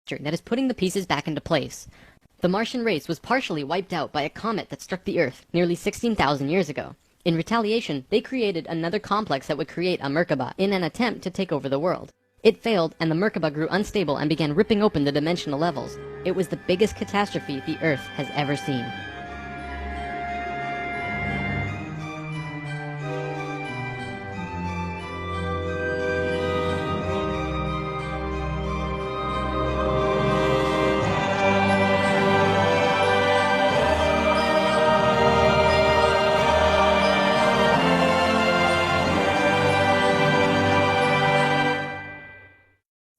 that is putting the pieces back into place. The Martian race was partially wiped out by a comet that struck the Earth nearly 16,000 years ago. In retaliation, they created another complex that would create a Merkaba in an attempt to take over the world. It failed, and the Merkaba grew unstable and began ripping open the dimensional levels. It was the biggest catastrophe the Earth has ever seen.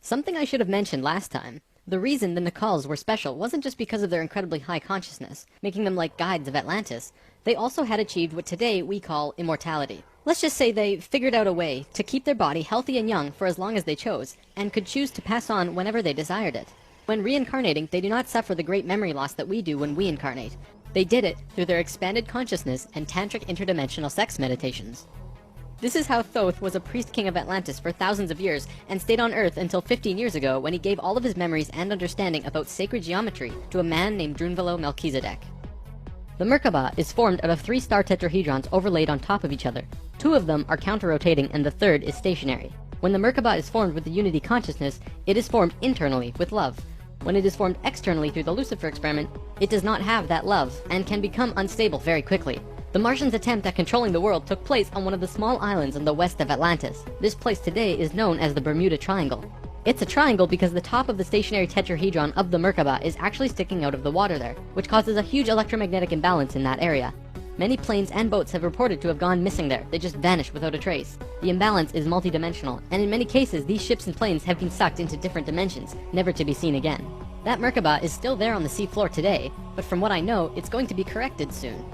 Something I should have mentioned last time. The reason the Nakals were special wasn't just because of their incredibly high consciousness, making them like guides of Atlantis. They also had achieved what today we call immortality. Let's just say they figured out a way to keep their body healthy and young for as long as they chose, and could choose to pass on whenever they desired it. When reincarnating, they do not suffer the great memory loss that we do when we incarnate. They did it through their expanded consciousness and tantric interdimensional sex meditations. This is how Thoth was a priest king of Atlantis for thousands of years and stayed on Earth until 15 years ago when he gave all of his memories and understanding about sacred geometry to a man named Drunvalo Melchizedek. The Merkaba is formed out of 3 star tetrahedrons overlaid on top of each other. 2 of them are counter-rotating and the third is stationary. When the Merkaba is formed with the unity consciousness, it is formed internally with love. When it is formed externally through the Lucifer experiment, it does not have that love and can become unstable very quickly. The Martians' attempt at controlling the world took place on one of the small islands in the west of Atlantis. This place today is known as the Bermuda Triangle. It's a triangle because the top of the stationary tetrahedron of the Merkaba is actually sticking out of the water there, which causes a huge electromagnetic imbalance in that area. Many planes and boats have reported to have gone missing there. They just vanished without a trace. The imbalance is multidimensional, and in many cases these ships and planes have been sucked into different dimensions, never to be seen again. That Merkaba is still there on the seafloor today, but from what I know, it's going to be corrected soon.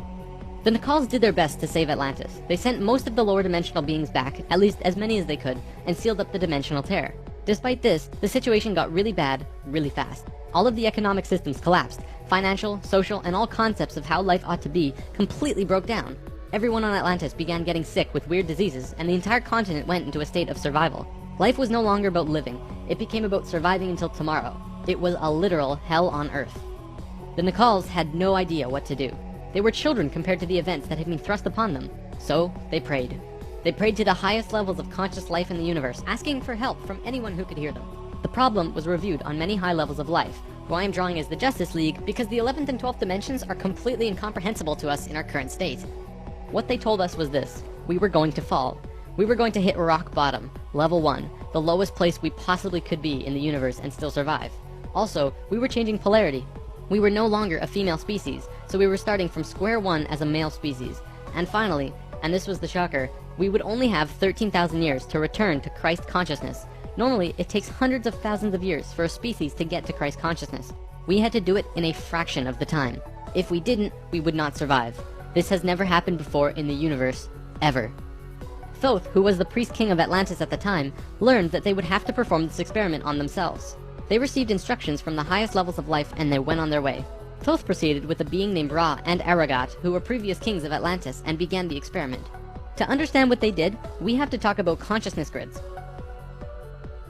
The Nakals did their best to save Atlantis. They sent most of the lower dimensional beings back, at least as many as they could, and sealed up the dimensional tear. Despite this, the situation got really bad, really fast. All of the economic systems collapsed. Financial, social, and all concepts of how life ought to be completely broke down. Everyone on Atlantis began getting sick with weird diseases, and the entire continent went into a state of survival. Life was no longer about living. It became about surviving until tomorrow. It was a literal hell on Earth. The Nakals had no idea what to do. They were children compared to the events that had been thrust upon them. So they prayed. They prayed to the highest levels of conscious life in the universe, asking for help from anyone who could hear them. The problem was reviewed on many high levels of life, who I am drawing as the Justice League because the 11th and 12th dimensions are completely incomprehensible to us in our current state. What they told us was this: we were going to fall. We were going to hit rock bottom, level 1, the lowest place we possibly could be in the universe and still survive. Also, we were changing polarity. We were no longer a female species, so we were starting from square one as a male species. And finally, and this was the shocker, we would only have 13,000 years to return to Christ consciousness. Normally, it takes hundreds of thousands of years for a species to get to Christ consciousness. We had to do it in a fraction of the time. If we didn't, we would not survive. This has never happened before in the universe, ever. Thoth, who was the priest king of Atlantis at the time, learned that they would have to perform this experiment on themselves. They received instructions from the highest levels of life and they went on their way. Thoth proceeded with a being named Ra and Aragat, who were previous kings of Atlantis, and began the experiment. To understand what they did, we have to talk about consciousness grids.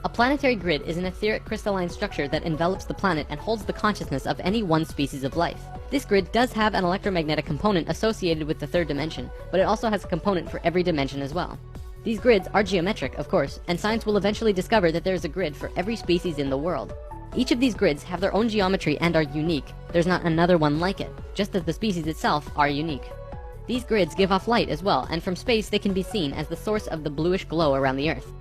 A planetary grid is an etheric crystalline structure that envelops the planet and holds the consciousness of any one species of life. This grid does have an electromagnetic component associated with the third dimension, but it also has a component for every dimension as well. These grids are geometric, of course, and science will eventually discover that there is a grid for every species in the world. Each of these grids have their own geometry and are unique. There's not another one like it, just as the species itself are unique. These grids give off light as well, and from space they can be seen as the source of the bluish glow around the Earth.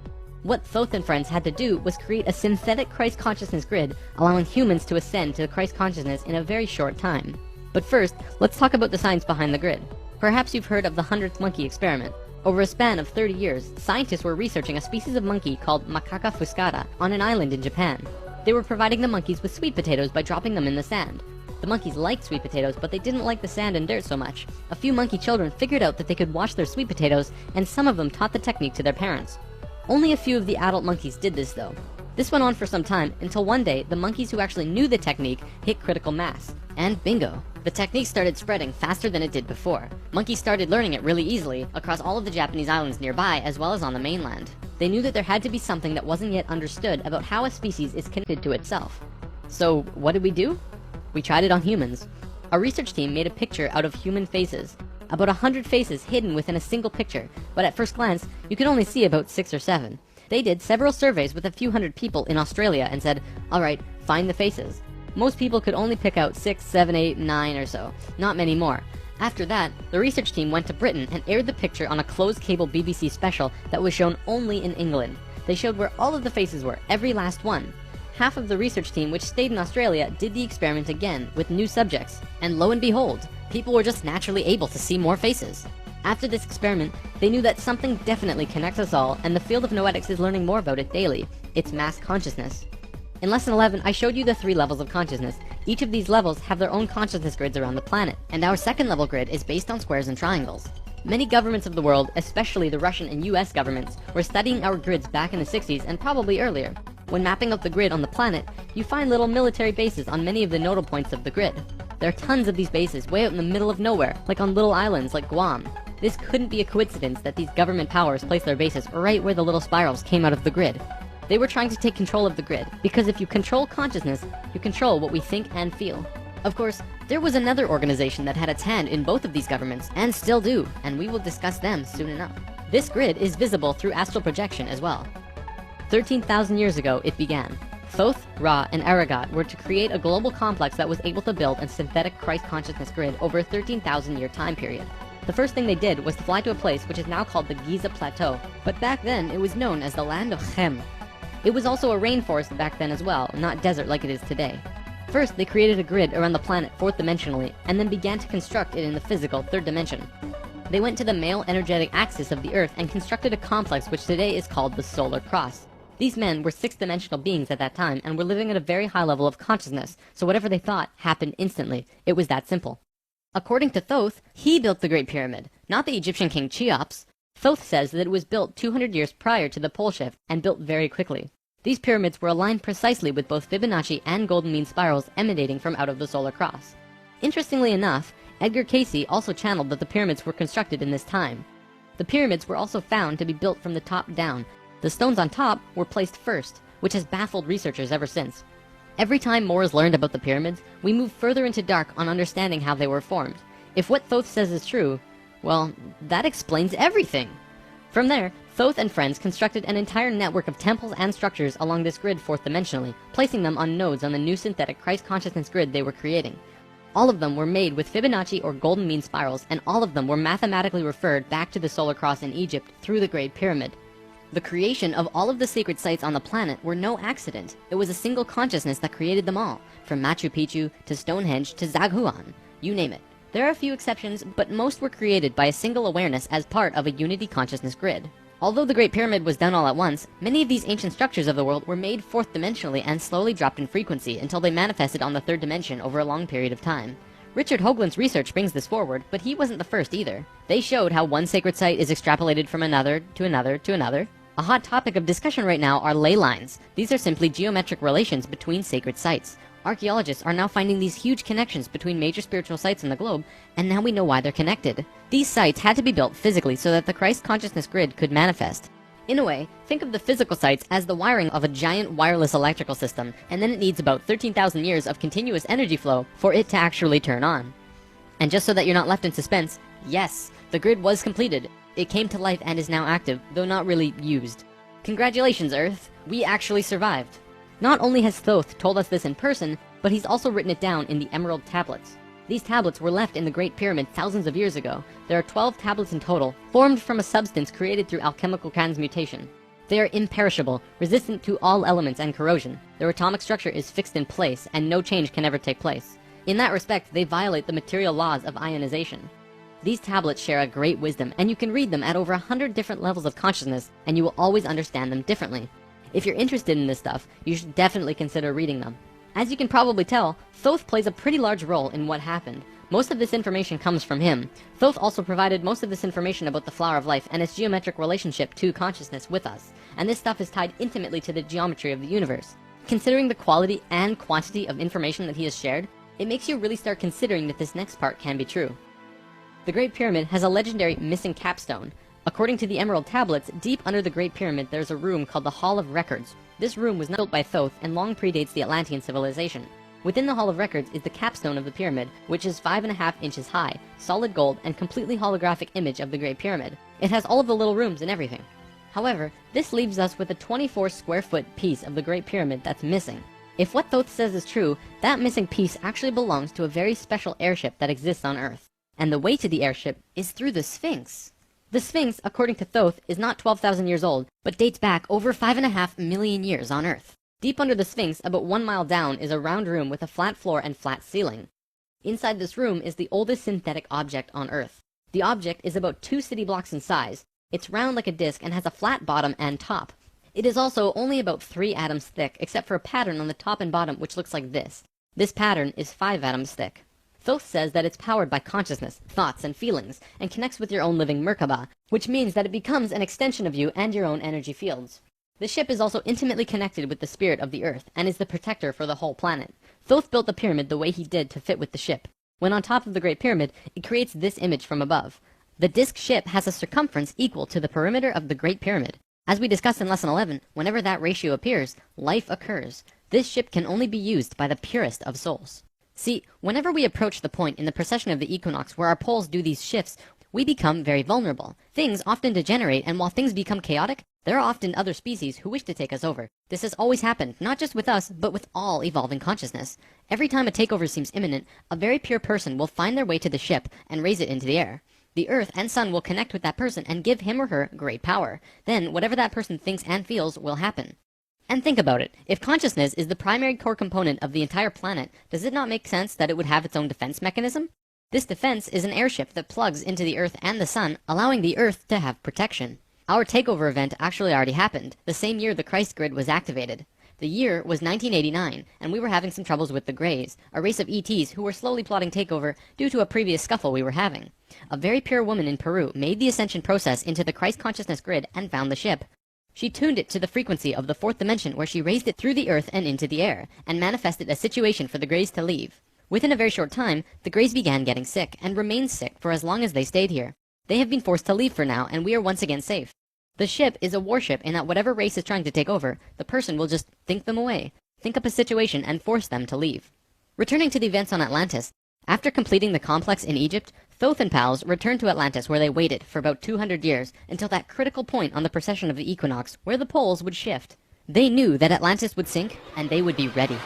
What Thoth and friends had to do was create a synthetic Christ consciousness grid, allowing humans to ascend to Christ consciousness in a very short time. But first, let's talk about the science behind the grid. Perhaps you've heard of the 100th monkey experiment. Over a span of 30 years, scientists were researching a species of monkey called Macaca fuscata on an island in Japan. They were providing the monkeys with sweet potatoes by dropping them in the sand. The monkeys liked sweet potatoes, but they didn't like the sand and dirt so much. A few monkey children figured out that they could wash their sweet potatoes, and some of them taught the technique to their parents. Only a few of the adult monkeys did this though. This went on for some time, until one day, the monkeys who actually knew the technique hit critical mass. And bingo! The technique started spreading faster than it did before. Monkeys started learning it really easily, across all of the Japanese islands nearby, as well as on the mainland. They knew that there had to be something that wasn't yet understood about how a species is connected to itself. So what did we do? We tried it on humans. Our research team made a picture out of human faces. About 100 faces hidden within a single picture, but at first glance, you could only see about 6 or 7. They did several surveys with a few hundred people in Australia and said, alright, find the faces. Most people could only pick out 6, 7, 8, 9 or so, not many more. After that, the research team went to Britain and aired the picture on a closed cable BBC special that was shown only in England. They showed where all of the faces were, every last one. Half of the research team, which stayed in Australia, did the experiment again with new subjects. And lo and behold, people were just naturally able to see more faces. After this experiment, they knew that something definitely connects us all, and the field of noetics is learning more about it daily. It's mass consciousness. In lesson 11, I showed you the 3 levels of consciousness. Each of these levels have their own consciousness grids around the planet, and our second level grid is based on squares and triangles. Many governments of the world, especially the Russian and US governments, were studying our grids back in the 60s and probably earlier. When mapping out the grid on the planet, you find little military bases on many of the nodal points of the grid. There are tons of these bases way out in the middle of nowhere, like on little islands like Guam. This couldn't be a coincidence that these government powers placed their bases right where the little spirals came out of the grid. They were trying to take control of the grid, because if you control consciousness, you control what we think and feel. Of course, there was another organization that had its hand in both of these governments, and still do, and we will discuss them soon enough. This grid is visible through astral projection as well. 13,000 years ago, it began. Thoth, Ra, and Aragat were to create a global complex that was able to build a synthetic Christ consciousness grid over a 13,000 year time period. The first thing they did was to fly to a place which is now called the Giza Plateau, but back then it was known as the land of Chem. It was also a rainforest back then as well, not desert like it is today. First, they created a grid around the planet 4th dimensionally, and then began to construct it in the physical 3rd dimension. They went to the male energetic axis of the Earth and constructed a complex which today is called the Solar Cross. These men were 6th dimensional beings at that time and were living at a very high level of consciousness, so whatever they thought happened instantly. It was that simple. According to Thoth, he built the Great Pyramid, not the Egyptian king Cheops. Thoth says that it was built 200 years prior to the pole shift and built very quickly. These pyramids were aligned precisely with both Fibonacci and golden mean spirals emanating from out of the solar cross. Interestingly enough, Edgar Cayce also channeled that the pyramids were constructed in this time. The pyramids were also found to be built from the top down. The stones on top were placed first, which has baffled researchers ever since. Every time more is learned about the pyramids, we move further into dark on understanding how they were formed. If what Thoth says is true, well, that explains everything. From there, Thoth and friends constructed an entire network of temples and structures along this grid 4th dimensionally, placing them on nodes on the new synthetic Christ consciousness grid they were creating. All of them were made with Fibonacci or golden mean spirals, and all of them were mathematically referred back to the solar cross in Egypt through the Great Pyramid. The creation of all of the sacred sites on the planet were no accident. It was a single consciousness that created them all, from Machu Picchu to Stonehenge to Zaghuan, you name it. There are a few exceptions, but most were created by a single awareness as part of a unity consciousness grid. Although the Great Pyramid was done all at once, many of these ancient structures of the world were made 4th dimensionally and slowly dropped in frequency until they manifested on the 3rd dimension over a long period of time. Richard Hoagland's research brings this forward, but he wasn't the first either. They showed how one sacred site is extrapolated from another to another to another. A hot topic of discussion right now are ley lines. These are simply geometric relations between sacred sites. Archaeologists are now finding these huge connections between major spiritual sites in the globe, and now we know why they're connected. These sites had to be built physically so that the Christ consciousness grid could manifest. In a way, think of the physical sites as the wiring of a giant wireless electrical system, and then it needs about 13,000 years of continuous energy flow for it to actually turn on. And just so that you're not left in suspense, yes, the grid was completed. It came to life and is now active, though not really used. Congratulations, Earth! We actually survived. Not only has Thoth told us this in person, but he's also written it down in the Emerald Tablets. These tablets were left in the Great Pyramid thousands of years ago. There are 12 tablets in total, formed from a substance created through alchemical transmutation. They are imperishable, resistant to all elements and corrosion. Their atomic structure is fixed in place, and no change can ever take place. In that respect, they violate the material laws of ionization. These tablets share a great wisdom, and you can read them at over 100 different levels of consciousness, and you will always understand them differently. If you're interested in this stuff, you should definitely consider reading them. As you can probably tell, Thoth plays a pretty large role in what happened. Most of this information comes from him. Thoth also provided most of this information about the flower of life and its geometric relationship to consciousness with us, and this stuff is tied intimately to the geometry of the universe. Considering the quality and quantity of information that he has shared, it makes you really start considering that this next part can be true. The Great Pyramid has a legendary missing capstone. According to the Emerald Tablets, deep under the Great Pyramid there's a room called the Hall of Records. This room was not built by Thoth and long predates the Atlantean civilization. Within the Hall of Records is the capstone of the pyramid, which is 5.5 inches high, solid gold, and completely holographic image of the Great Pyramid. It has all of the little rooms and everything. However, this leaves us with a 24 square foot piece of the Great Pyramid that's missing. If what Thoth says is true, that missing piece actually belongs to a very special airship that exists on Earth. And the way to the airship is through the Sphinx. The Sphinx, according to Thoth, is not 12,000 years old, but dates back over 5.5 million years on Earth. Deep under the Sphinx, about 1 mile down, is a round room with a flat floor and flat ceiling. Inside this room is the oldest synthetic object on Earth. The object is about 2 city blocks in size. It's round like a disc and has a flat bottom and top. It is also only about 3 atoms thick, except for a pattern on the top and bottom which looks like this. This pattern is 5 atoms thick. Thoth says that it's powered by consciousness, thoughts, and feelings, and connects with your own living Merkaba, which means that it becomes an extension of you and your own energy fields. The ship is also intimately connected with the spirit of the Earth, and is the protector for the whole planet. Thoth built the pyramid the way he did to fit with the ship. When on top of the Great Pyramid, it creates this image from above. The disc ship has a circumference equal to the perimeter of the Great Pyramid. As we discussed in Lesson 11, whenever that ratio appears, life occurs. This ship can only be used by the purest of souls. See, whenever we approach the point in the precession of the equinox where our poles do these shifts, we become very vulnerable. Things often degenerate, and while things become chaotic, there are often other species who wish to take us over. This has always happened, not just with us, but with all evolving consciousness. Every time a takeover seems imminent, a very pure person will find their way to the ship and raise it into the air. The Earth and Sun will connect with that person and give him or her great power. Then, whatever that person thinks and feels will happen. And think about it. If consciousness is the primary core component of the entire planet, does it not make sense that it would have its own defense mechanism? This defense is an airship that plugs into the Earth and the Sun, allowing the Earth to have protection. Our takeover event actually already happened, the same year the Christ grid was activated. The year was 1989, and we were having some troubles with the Greys, a race of ETs who were slowly plotting takeover due to a previous scuffle we were having. A very pure woman in Peru made the ascension process into the Christ consciousness grid and found the ship. She tuned it to the frequency of the 4th dimension, where she raised it through the Earth and into the air, and manifested a situation for the Greys to leave. Within a very short time, the Greys began getting sick, and remained sick for as long as they stayed here. They have been forced to leave for now, and we are once again safe. The ship is a warship in that whatever race is trying to take over, the person will just think them away, think up a situation, and force them to leave. Returning to the events on Atlantis, after completing the complex in Egypt, Thoth and pals returned to Atlantis, where they waited for about 200 years until that critical point on the precession of the equinox where the poles would shift. They knew that Atlantis would sink, and they would be ready.